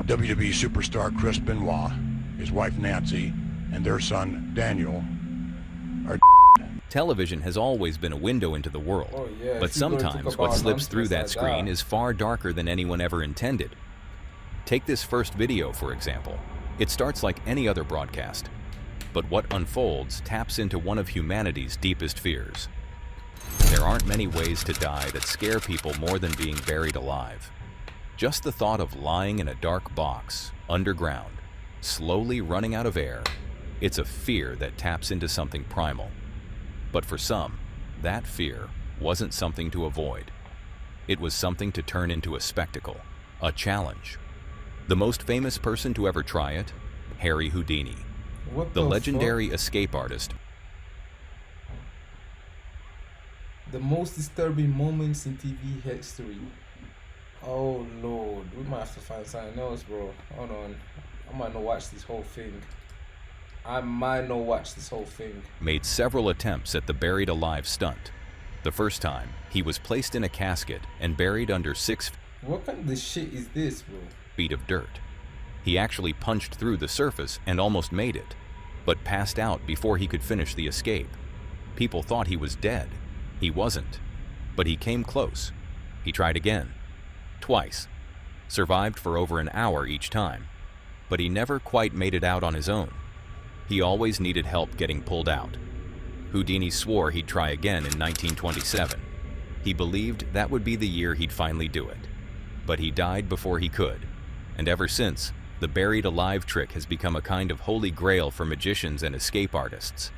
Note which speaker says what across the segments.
Speaker 1: WWE superstar Chris Benoit, his wife Nancy, and their son Daniel are.
Speaker 2: Television has always been a window into the world, but sometimes what slips through that screen is far darker than anyone ever intended. Take this first video, for example. It starts like any other broadcast, but what unfolds taps into one of humanity's deepest fears. There aren't many ways to die that scare people more than being buried alive. Just the thought of lying in a dark box, underground, slowly running out of air, it's a fear that taps into something primal. But for some, that fear wasn't something to avoid. It was something to turn into a spectacle, a challenge. The most famous person to ever try it? Harry Houdini, the legendary escape artist.
Speaker 3: The most disturbing moments in TV history. Oh Lord, we might have to find something else, bro. Hold on, I might not watch this whole thing.
Speaker 2: Made several attempts at the buried alive stunt. The first time, he was placed in a casket and buried under 6
Speaker 3: What kind of shit is this, bro?
Speaker 2: feet of dirt. He actually punched through the surface and almost made it, but passed out before he could finish the escape. People thought he was dead. He wasn't, but he came close. He tried again, twice, survived for over an hour each time, but he never quite made it out on his own. He always needed help getting pulled out. Houdini swore he'd try again in 1927. He believed that would be the year he'd finally do it. But he died before he could, and ever since, the buried alive trick has become a kind of holy grail for magicians and escape artists.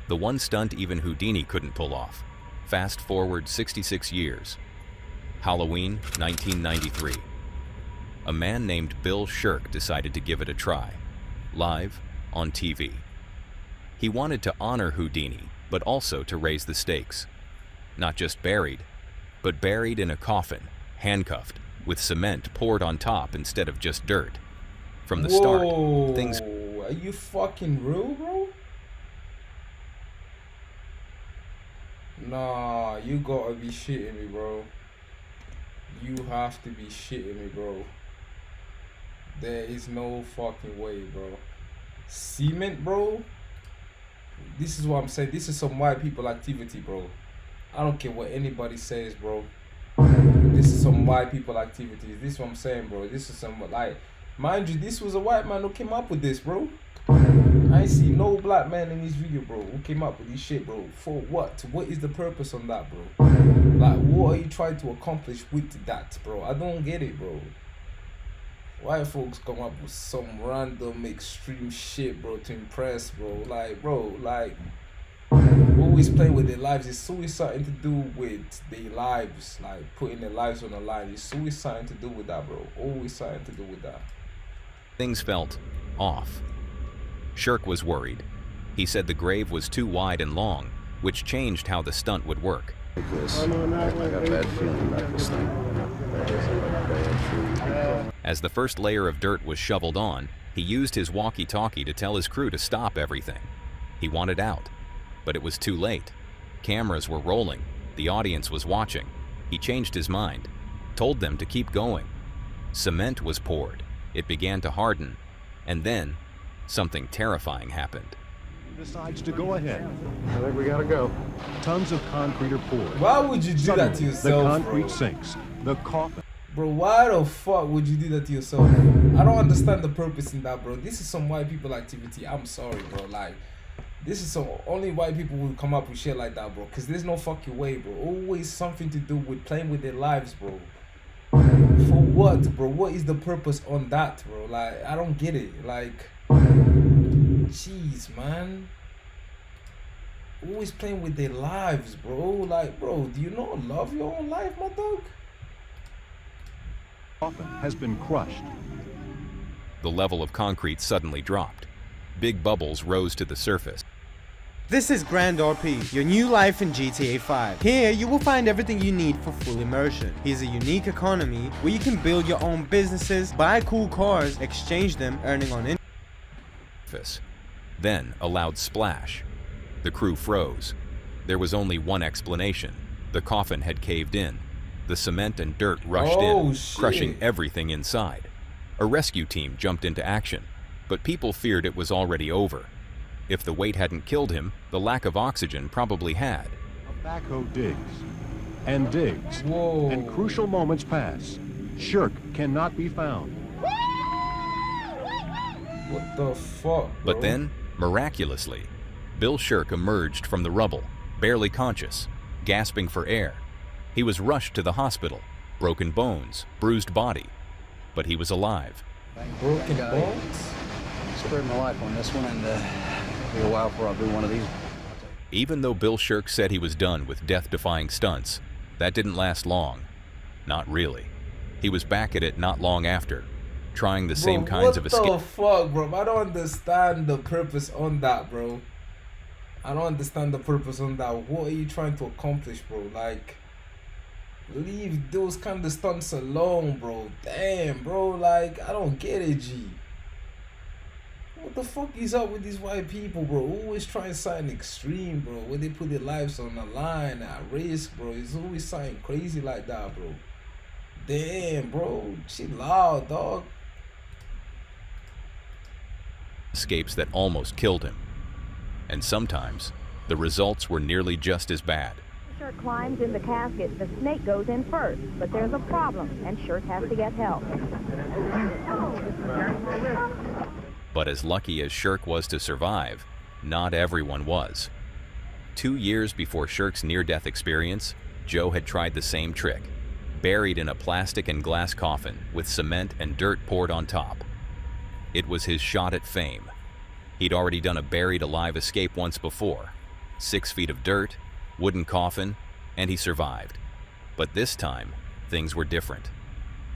Speaker 2: The one stunt even Houdini couldn't pull off. Fast forward 66 years. Halloween, 1993. A man named Bill Shirk decided to give it a try. Live, on TV. He wanted to honor Houdini, but also to raise the stakes. Not just buried, but buried in a coffin, handcuffed, with cement poured on top instead of just dirt. From the start, things...
Speaker 3: Are you fucking real, bro? Nah, you gotta be shitting me, bro. You have to be shitting me, bro. There is no fucking way, bro. Cement, bro? This is what I'm saying. This is some white people activity, bro. I don't care what anybody says, bro. This is some white people activity. This is what I'm saying, bro. This is some, like, mind you, this was a white man who came up with this, bro. I ain't see no black man in this video, bro, who came up with this shit, bro. For what? What is the purpose on that, bro? Like, what are you trying to accomplish with that, bro? I don't get it, bro. White folks come up with some random extreme shit, bro, to impress, bro. Like, bro, like, always playing with their lives. It's always something to do with their lives, like putting their lives on the line. It's always something to do with that, bro. Always something to do with that.
Speaker 2: Things felt off. Shirk was worried. He said the grave was too wide and long, which changed how the stunt would work.
Speaker 4: I got a bad feeling about this thing.
Speaker 2: As the first layer of dirt was shoveled on, he used his walkie-talkie to tell his crew to stop everything. He wanted out, but it was too late. Cameras were rolling. The audience was watching. He changed his mind, told them to keep going. Cement was poured. It began to harden, and then something terrifying happened.
Speaker 5: Decides to go ahead.
Speaker 4: I think we gotta go.
Speaker 5: Tons of concrete are poured.
Speaker 3: Why would you do that to yourself,
Speaker 5: the concrete
Speaker 3: bro?
Speaker 5: sinks. The coffin.
Speaker 3: Bro, why the fuck would you do that to yourself? I don't understand the purpose in that, bro. This is some white people activity. I'm sorry, bro. Like, this is some only white people will come up with shit like that, bro. Cause there's no fucking way, bro. Always something to do with playing with their lives, bro. For what, bro? What is the purpose on that, bro? Like, I don't get it. Like, jeez, man. Always playing with their lives, bro. Like, bro, do you not love your own life, my dog?
Speaker 5: Coffin has been crushed.
Speaker 2: The level of concrete suddenly dropped. Big bubbles rose to the surface.
Speaker 6: This is Grand RP, your new life in GTA 5. Here, you will find everything you need for full immersion. Here's a unique economy where you can build your own businesses, buy cool cars, exchange them, earning on
Speaker 2: surface. Then a loud splash. The crew froze. There was only one explanation. The coffin had caved in. The cement and dirt rushed in,
Speaker 3: shit.
Speaker 2: crushing everything inside. A rescue team jumped into action, but people feared it was already over. If the weight hadn't killed him, the lack of oxygen probably had.
Speaker 5: A backhoe digs and digs,
Speaker 3: Whoa.
Speaker 5: and crucial moments pass. Shirk cannot be found.
Speaker 3: What the fuck, bro?
Speaker 2: But then, miraculously, Bill Shirk emerged from the rubble, barely conscious, gasping for air. He was rushed to the hospital, broken bones, bruised body, but he was alive.
Speaker 3: Broken bones?
Speaker 4: Spread my life on this one, and it'll be a while before I'll do one of these.
Speaker 2: Even though Bill Shirk said he was done with death-defying stunts, that didn't last long. Not really. He was back at it not long after, trying the same kinds of escape.
Speaker 3: What the fuck, bro? I don't understand the purpose on that, bro. I don't understand the purpose on that. What are you trying to accomplish, bro? Like, leave those kind of stunts alone, bro. Damn, bro. Like, I don't get it, G. What the fuck is up with these white people, bro? Always trying something extreme, bro. Where they put their lives on the line at risk, bro. It's always something crazy like that, bro. Damn, bro. Chill out, dog.
Speaker 2: Escapes that almost killed him. And sometimes, the results were nearly just as bad.
Speaker 7: Shirk climbs in the casket. The snake goes in first, but there's a problem, and Shirk has to get help.
Speaker 2: But as lucky as Shirk was to survive, not everyone was. 2 years before Shirk's near-death experience, Joe had tried the same trick, buried in a plastic and glass coffin with cement and dirt poured on top. It was his shot at fame. He'd already done a buried alive escape once before. 6 feet of dirt, wooden coffin, and he survived. But this time, things were different.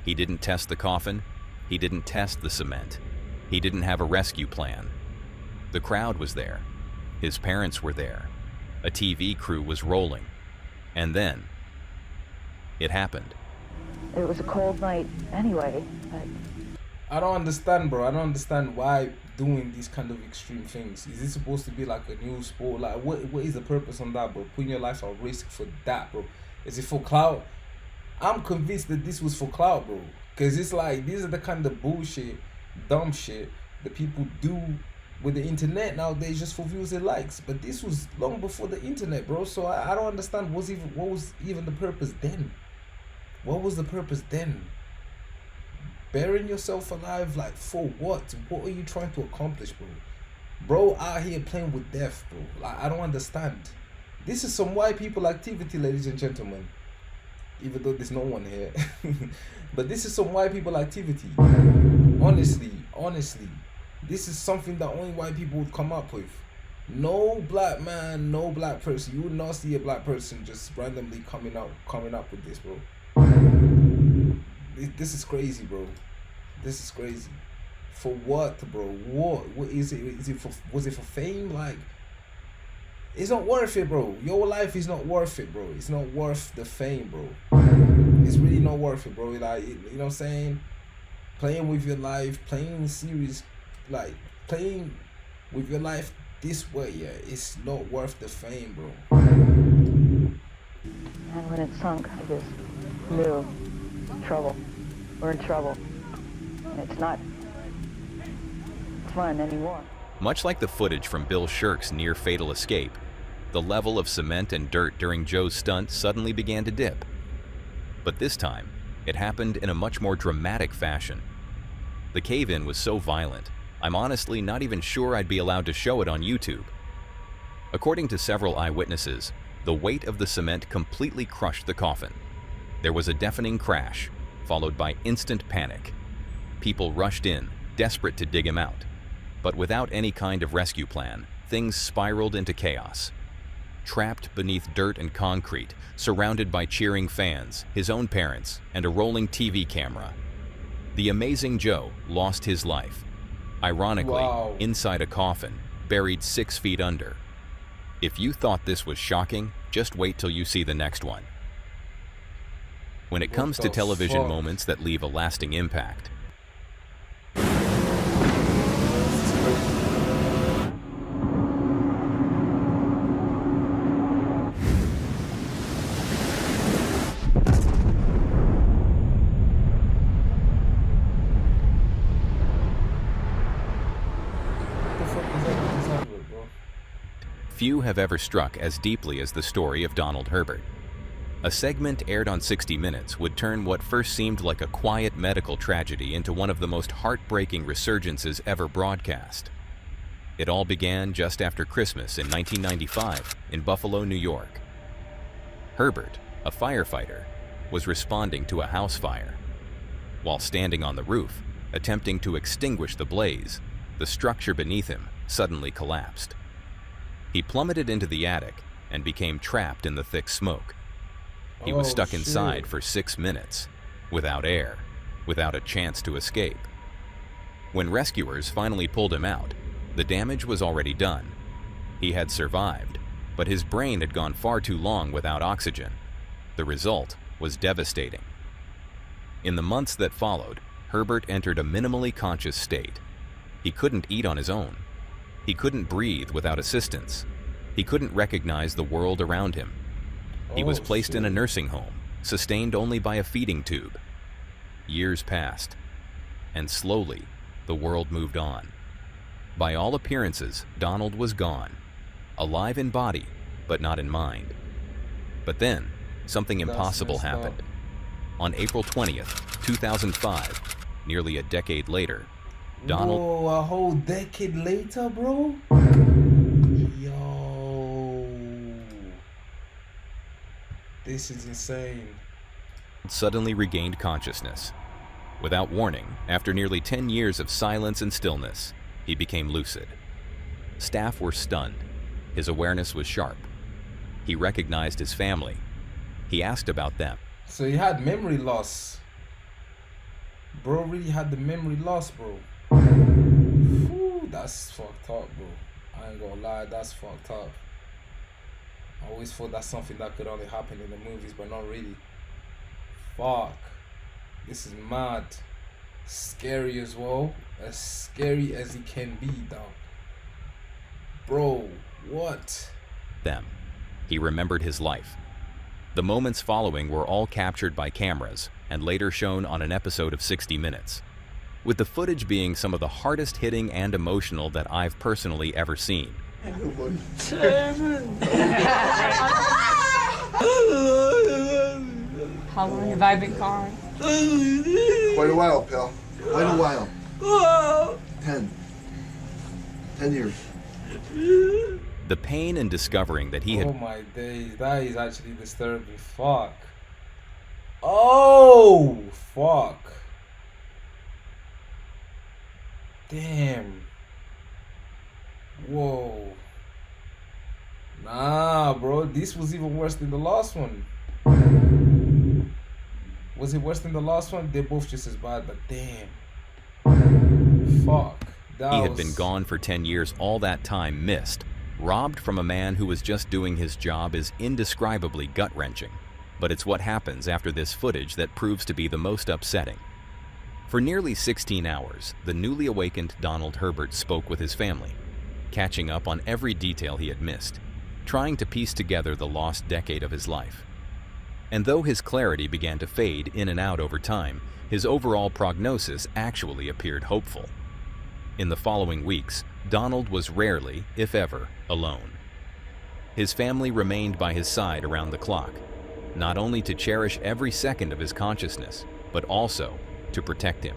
Speaker 2: He didn't test the coffin, he didn't test the cement. He didn't have a rescue plan. The crowd was there. His parents were there. A TV crew was rolling. And then, it happened.
Speaker 7: It was a cold night anyway, but...
Speaker 3: I don't understand, bro. I don't understand why doing these kind of extreme things. Is it supposed to be like a new sport? Like, what is the purpose on that, bro? Putting your life at risk for that, bro. Is it for clout? I'm convinced that this was for clout, bro. Because it's like, these are the kind of bullshit, dumb shit that people do with the internet nowadays just for views and likes. But this was long before the internet, bro. So I don't understand what was even the purpose then. What was the purpose then? Burying yourself alive, like, for what? What are you trying to accomplish, bro? Bro out here playing with death, bro. Like, I don't understand. This is some white people activity, ladies and gentlemen. Even though there's no one here. But this is some white people activity. Honestly. This is something that only white people would come up with. No black man, no black person. You would not see a black person just randomly coming up with this, bro. This is crazy, bro. This is crazy. For what, bro? What is it? Was it for fame? Like, it's not worth it, bro. Your life is not worth it, bro. It's not worth the fame, bro. It's really not worth it, bro. Like, you know what I'm saying? Playing with your life, playing serious, like, playing with your life this way, yeah, it's not worth the fame, bro.
Speaker 7: And when it sunk, I just knew trouble. We're in trouble. And it's not fun anymore.
Speaker 2: Much like the footage from Bill Shirk's near-fatal escape, the level of cement and dirt during Joe's stunt suddenly began to dip. But this time, it happened in a much more dramatic fashion. The cave-in was so violent, I'm honestly not even sure I'd be allowed to show it on YouTube. According to several eyewitnesses, the weight of the cement completely crushed the coffin. There was a deafening crash, followed by instant panic. People rushed in, desperate to dig him out. But without any kind of rescue plan, things spiraled into chaos. Trapped beneath dirt and concrete, surrounded by cheering fans, his own parents, and a rolling TV camera, the amazing Joe lost his life. Ironically,
Speaker 3: Wow.
Speaker 2: inside a coffin, buried 6 feet under. If you thought this was shocking, just wait till you see the next one. When it comes to
Speaker 3: the
Speaker 2: television
Speaker 3: fuck?
Speaker 2: moments that leave a lasting impact, few have ever struck as deeply as the story of Donald Herbert. A segment aired on 60 Minutes would turn what first seemed like a quiet medical tragedy into one of the most heartbreaking resurgences ever broadcast. It all began just after Christmas in 1995 in Buffalo, New York. Herbert, a firefighter, was responding to a house fire. While standing on the roof, attempting to extinguish the blaze, the structure beneath him suddenly collapsed. He plummeted into the attic and became trapped in the thick smoke. He was stuck inside for 6 minutes, without air, without a chance to escape. When rescuers finally pulled him out, the damage was already done. He had survived, but his brain had gone far too long without oxygen. The result was devastating. In the months that followed, Herbert entered a minimally conscious state. He couldn't eat on his own. He couldn't breathe without assistance. He couldn't recognize the world around him. He was placed in a nursing home, sustained only by a feeding tube. Years passed, and slowly, the world moved on. By all appearances, Donald was gone, alive in body, but not in mind. But then, something impossible happened. On April 20th, 2005, nearly a decade later, Donald...
Speaker 3: Whoa, a whole decade later, bro? Yo. This is insane.
Speaker 2: suddenly regained consciousness. Without warning, after nearly 10 years of silence and stillness, he became lucid. Staff were stunned. His awareness was sharp. He recognized his family. He asked about them.
Speaker 3: So he had memory loss. Bro really had the memory loss, bro. Whew, that's fucked up, bro. I ain't gonna lie, that's fucked up. I always thought that's something that could only happen in the movies, but not really. Fuck. This is mad. Scary as well. As scary as it can be, dog. Bro, what?
Speaker 2: Them. He remembered his life. The moments following were all captured by cameras and later shown on an episode of 60 Minutes, with the footage being some of the hardest hitting and emotional that I've personally ever seen.
Speaker 8: How long have I been gone?
Speaker 9: Quite a while, pal. Quite a while. 10 years.
Speaker 2: The pain in discovering that he had...
Speaker 3: Oh my days, that is actually disturbing. Fuck. Oh, fuck. Damn. Whoa. Nah, bro, this was even worse than the last one. Was it worse than the last one? They're both just as bad, but damn. Fuck.
Speaker 2: He had been gone for 10 years. All that time missed, robbed from a man who was just doing his job, is indescribably gut-wrenching. But it's what happens after this footage that proves to be the most upsetting. For nearly 16 hours, the newly awakened Donald Herbert spoke with his family, catching up on every detail he had missed, trying to piece together the lost decade of his life. And though his clarity began to fade in and out over time, his overall prognosis actually appeared hopeful. In the following weeks, Donald was rarely, if ever, alone. His family remained by his side around the clock, not only to cherish every second of his consciousness, but also to protect him.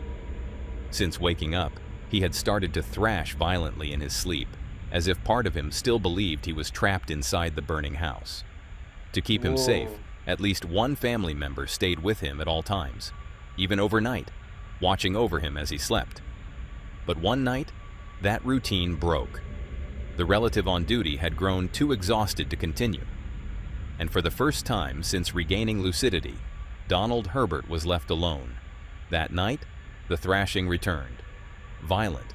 Speaker 2: Since waking up, he had started to thrash violently in his sleep, as if part of him still believed he was trapped inside the burning house. To keep him safe, at least one family member stayed with him at all times, even overnight, watching over him as he slept. But one night, that routine broke. The relative on duty had grown too exhausted to continue. And for the first time since regaining lucidity, Donald Herbert was left alone. That night, the thrashing returned. Violent,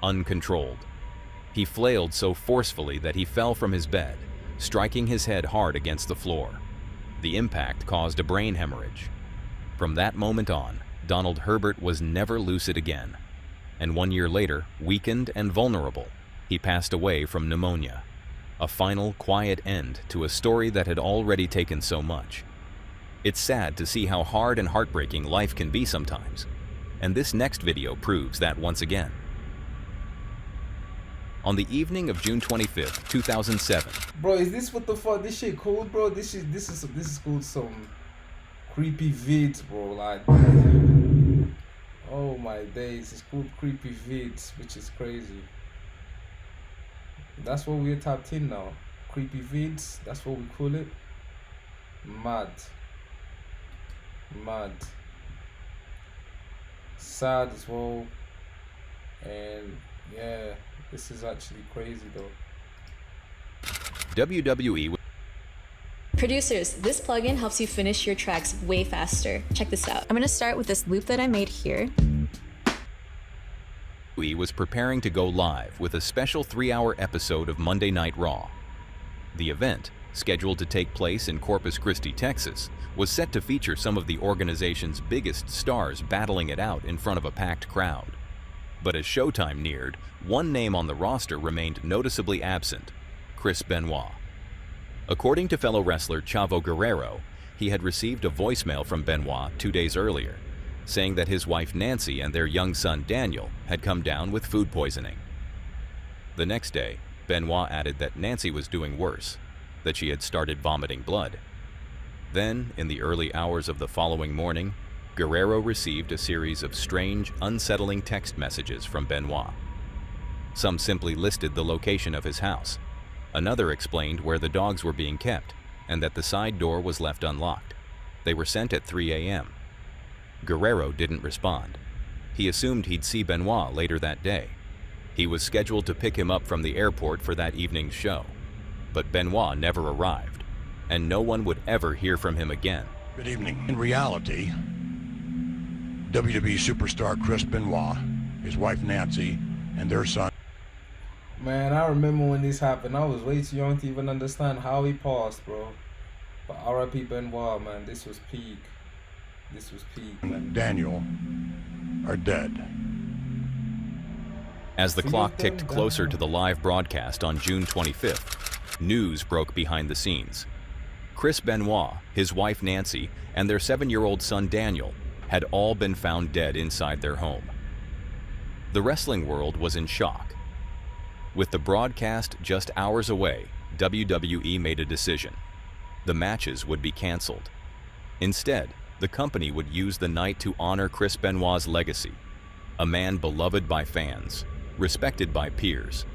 Speaker 2: uncontrolled. He flailed so forcefully that he fell from his bed, striking his head hard against the floor. The impact caused a brain hemorrhage. From that moment on, Donald Herbert was never lucid again. And 1 year later, weakened and vulnerable, he passed away from pneumonia. A final, quiet end to a story that had already taken so much. It's sad to see how hard and heartbreaking life can be sometimes, and this next video proves that once again. On the evening of June 25th, 2007.
Speaker 3: Bro, is this what the fuck? This shit cool, bro? This is called some creepy vids, bro. Like, oh my days, it's called creepy vids, which is crazy. That's what we're tapped in now. Creepy vids, that's what we call it. Mad. Sad as well. And yeah, this is actually crazy though.
Speaker 2: WWE.
Speaker 10: Producers, this plugin helps you finish your tracks way faster. Check this out. I'm gonna start with this loop that I made here.
Speaker 2: WWE was preparing to go live with a special 3-hour episode of Monday Night Raw. The event, scheduled to take place in Corpus Christi, Texas, was set to feature some of the organization's biggest stars battling it out in front of a packed crowd. But as showtime neared, one name on the roster remained noticeably absent: Chris Benoit. According to fellow wrestler Chavo Guerrero, he had received a voicemail from Benoit 2 days earlier, saying that his wife Nancy and their young son Daniel had come down with food poisoning. The next day, Benoit added that Nancy was doing worse, that she had started vomiting blood. Then, in the early hours of the following morning, Guerrero received a series of strange, unsettling text messages from Benoit. Some simply listed the location of his house. Another explained where the dogs were being kept, and that the side door was left unlocked. They were sent at 3 a.m. Guerrero didn't respond. He assumed he'd see Benoit later that day. He was scheduled to pick him up from the airport for that evening's show. But Benoit never arrived, and no one would ever hear from him again.
Speaker 1: Good evening. In reality, WWE superstar Chris Benoit, his wife Nancy, and their son.
Speaker 3: Man, I remember when this happened. I was way too young to even understand how he passed, bro. But R.I.P. Benoit, man, this was peak. This was peak.
Speaker 1: And Daniel are dead.
Speaker 2: As the clock ticked closer to the live broadcast on June 25th, news broke behind the scenes. Chris Benoit, his wife Nancy, and their 7-year-old son Daniel had all been found dead inside their home. The wrestling world was in shock. With the broadcast just hours away, WWE made a decision. The matches would be canceled. Instead, the company would use the night to honor Chris Benoit's legacy, a man beloved by fans, respected by peers,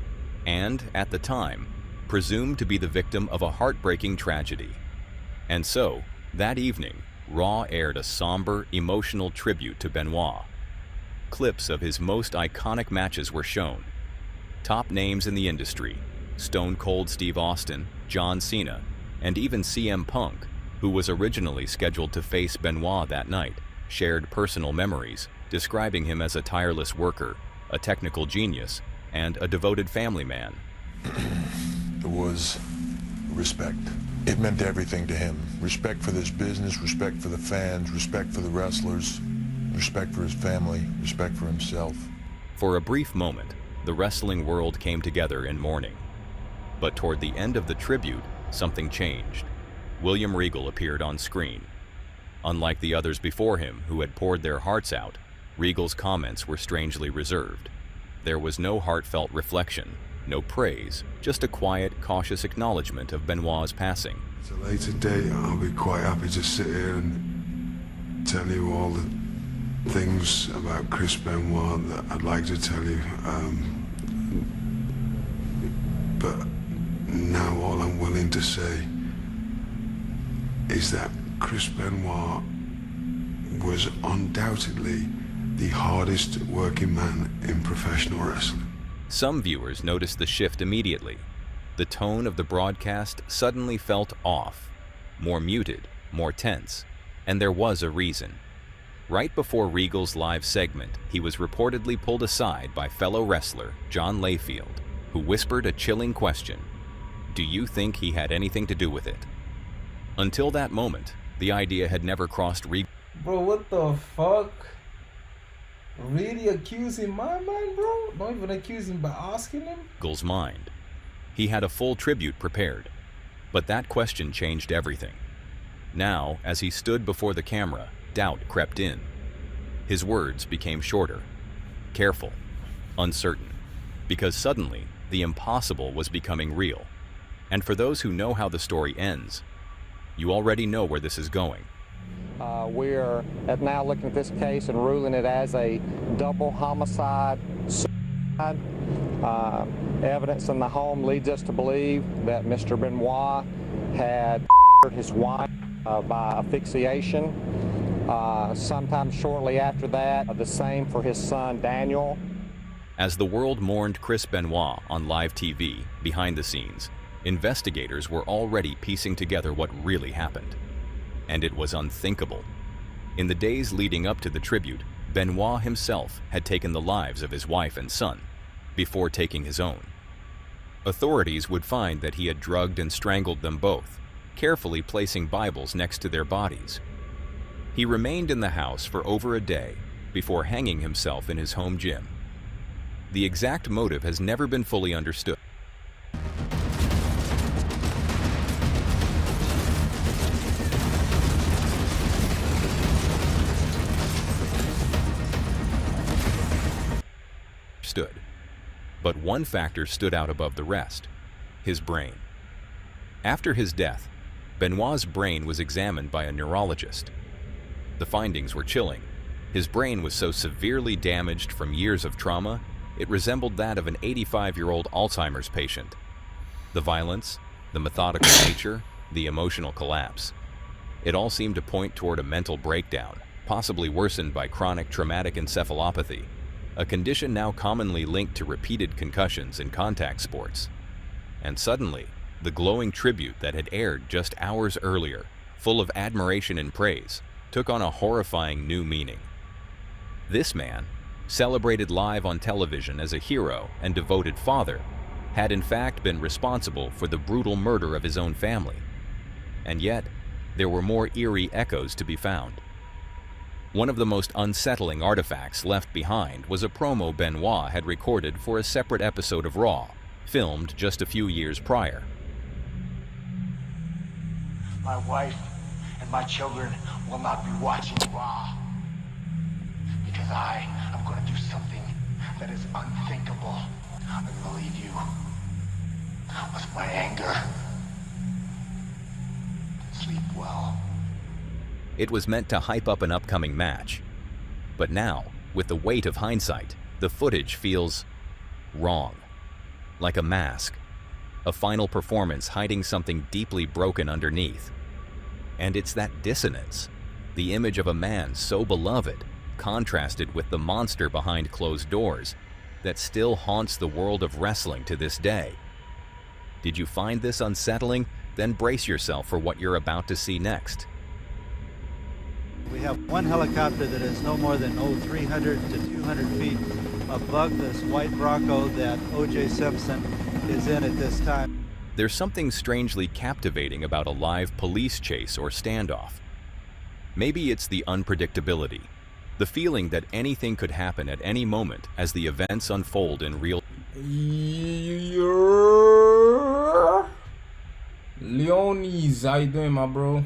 Speaker 2: and, at the time, presumed to be the victim of a heartbreaking tragedy. And so, that evening, Raw aired a somber, emotional tribute to Benoit. Clips of his most iconic matches were shown. Top names in the industry, Stone Cold Steve Austin, John Cena, and even CM Punk, who was originally scheduled to face Benoit that night, shared personal memories, describing him as a tireless worker, a technical genius, and a devoted family man.
Speaker 11: There was respect. It meant everything to him. Respect for this business, respect for the fans, respect for the wrestlers, respect for his family, respect for himself.
Speaker 2: For a brief moment, the wrestling world came together in mourning. But toward the end of the tribute, something changed. William Regal appeared on screen. Unlike the others before him who had poured their hearts out, Regal's comments were strangely reserved. There was no heartfelt reflection, no praise, just a quiet, cautious acknowledgement of Benoit's passing.
Speaker 12: At a later date, I'll be quite happy to sit here and tell you all the things about Chris Benoit that I'd like to tell you. But now all I'm willing to say is that Chris Benoit was undoubtedly the hardest working man in professional wrestling.
Speaker 2: Some viewers noticed the shift immediately. The tone of the broadcast suddenly felt off, more muted, more tense, and there was a reason. Right before Regal's live segment, he was reportedly pulled aside by fellow wrestler John Layfield, who whispered a chilling question. Do you think he had anything to do with it? Until that moment, the idea had never crossed Regal.
Speaker 3: Bro, what the fuck? Really accusing my man, bro? Not even accusing, but asking him?
Speaker 2: Regal's mind. He had a full tribute prepared, but that question changed everything. Now, as he stood before the camera, doubt crept in. His words became shorter, careful, uncertain, because suddenly The impossible was becoming real. And for those who know how the story ends, you already know where this is going.
Speaker 13: We're now looking at this case and ruling it as a double homicide suicide. Evidence in the home leads us to believe that Mr. Benoit had his wife by asphyxiation. Sometime shortly after that, the same for his son Daniel.
Speaker 2: As the world mourned Chris Benoit on live TV, behind the scenes, investigators were already piecing together what really happened. And it was unthinkable. In the days leading up to the tribute, Benoit himself had taken the lives of his wife and son, before taking his own. Authorities would find that he had drugged and strangled them both, carefully placing Bibles next to their bodies. He remained in the house for over a day before hanging himself in his home gym. The exact motive has never been fully understood. But one factor stood out above the rest: his brain. After his death, Benoit's brain was examined by a neurologist. The findings were chilling. His brain was so severely damaged from years of trauma, it resembled that of an 85-year-old Alzheimer's patient. The violence, the methodical nature, the emotional collapse. It all seemed to point toward a mental breakdown, possibly worsened by chronic traumatic encephalopathy, a condition now commonly linked to repeated concussions in contact sports. And suddenly, the glowing tribute that had aired just hours earlier, full of admiration and praise, took on a horrifying new meaning. This man, celebrated live on television as a hero and devoted father, had in fact been responsible for the brutal murder of his own family. And yet, there were more eerie echoes to be found. One of the most unsettling artifacts left behind was a promo Benoit had recorded for a separate episode of Raw, filmed just a few years prior.
Speaker 14: My wife and my children will not be watching Raw, because I am going to do something that is unthinkable. I'm going to leave you with my anger. Sleep well.
Speaker 2: It was meant to hype up an upcoming match. But now, with the weight of hindsight, the footage feels wrong. Like a mask. A final performance hiding something deeply broken underneath. And it's that dissonance, the image of a man so beloved, contrasted with the monster behind closed doors, that still haunts the world of wrestling to this day. Did you find this unsettling? Then brace yourself for what you're about to see next.
Speaker 15: We have one helicopter that is no more than 300 to 200 feet above this white Bronco that O.J. Simpson is in at this time.
Speaker 2: There's something strangely captivating about a live police chase or standoff. Maybe it's the unpredictability, the feeling that anything could happen at any moment as the events unfold in real.
Speaker 3: Leonis, how you doing, my bro?